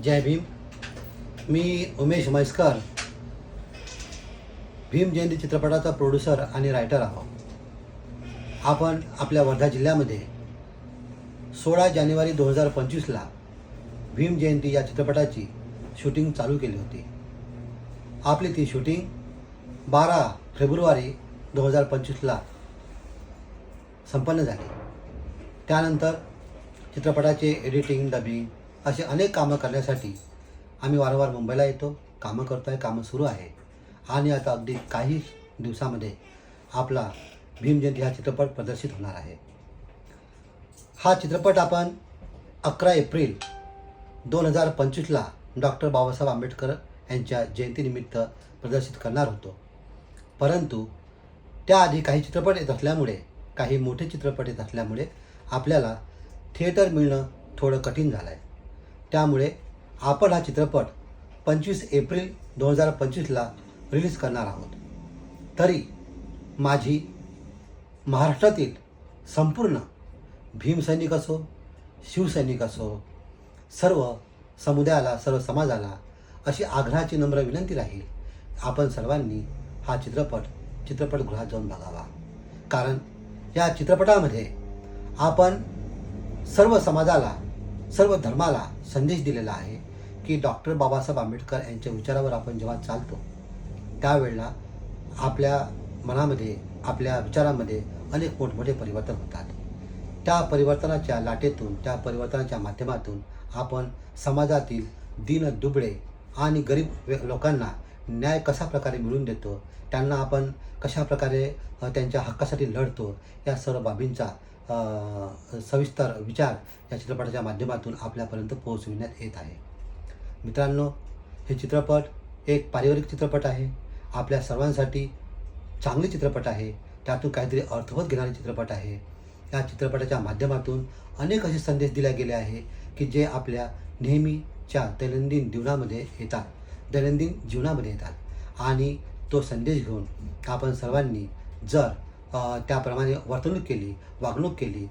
जय भीम. मी उमेश म्हैसकर, भीम जयंती चित्रपटाचा प्रोड्युसर आणि रायटर आहोत. आपण आपल्या वर्धा जिल्ह्यामध्ये 16 जानेवारी 2025ला भीम जयंती या चित्रपटाची शूटिंग चालू केली होती. आपली ती शूटिंग 12 फेब्रुवारी 2025ला संपन्न झाली. त्यानंतर चित्रपटाचे एडिटिंग, डबिंग असे अनेक कामं करण्यासाठी आम्ही वारंवार मुंबईला येतो. कामं करतो आहे, कामं सुरू आहे. आणि आता अगदी काही दिवसामध्ये आपला भीम जयंती हा चित्रपट प्रदर्शित होणार आहे. हा चित्रपट आपण 11 एप्रिल 2025ला डॉक्टर बाबासाहेब आंबेडकर यांच्या जयंतीनिमित्त प्रदर्शित करणार होतो. परंतु त्याआधी काही चित्रपट येत असल्यामुळे, काही मोठे चित्रपट येत असल्यामुळे आपल्याला थिएटर मिळणं थोडं कठीण झालं आहे. त्यामुळे आपण हा चित्रपट 25 एप्रिल 2025ला रिलीज करणार आहोत. तरी माझी महाराष्ट्रातील संपूर्ण भीमसैनिक असो, शिवसैनिक असो, सर्व समुदायाला, सर्व समाजाला अशी आग्रहाची नम्र विनंती राहील, आपण सर्वांनी हा चित्रपटगृहात जाऊन बघावा. कारण या चित्रपटामध्ये आपण सर्व समाजाला, सर्व धर्माला संदेश दिलेला आहे की डॉक्टर बाबासाहेब आंबेडकर यांच्या विचारावर आपण जेव्हा चालतो त्यावेळेला आपल्या मनामध्ये, आपल्या विचारामध्ये अनेक मोठमोठे परिवर्तन होतात. त्या परिवर्तनाच्या लाटेतून, त्या परिवर्तनाच्या माध्यमातून आपण समाजातील दीनदुबळे आणि गरीब लोकांना न्याय कशा प्रकारे मिळवून देतो, त्यांना आपण कशा प्रकारे त्यांच्या हक्कासाठी लढतो, या सर्व बाबींचा सविस्तर विचार या चित्रपटाच्या माध्यमातून आपल्यापर्यंत पोहोचविण्यात येत आहे. मित्रांनो, हे चित्रपट एक पारिवारिक चित्रपट आहे. आपल्या सर्वांसाठी चांगले चित्रपट आहे. त्यातून काहीतरी अर्थबोध घेणारे चित्रपट आहे. या चित्रपटाच्या माध्यमातून अनेक असे संदेश दिले गेले आहे की जे आपल्या नेहमीच्या दैनंदिन जीवनामध्ये येतात. आणि तो संदेश घेऊन आपण सर्वांनी जर त्याप्रमाणे वर्तणूक केली, वागणूक केली,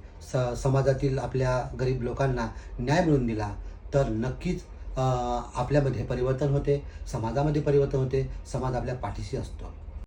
समाजातील आपल्या गरीब लोकांना न्याय मिळवून दिला तर नक्कीच आपल्यामध्ये परिवर्तन होते, समाजामध्ये परिवर्तन होते, समाज आपल्या पाठीशी असतो.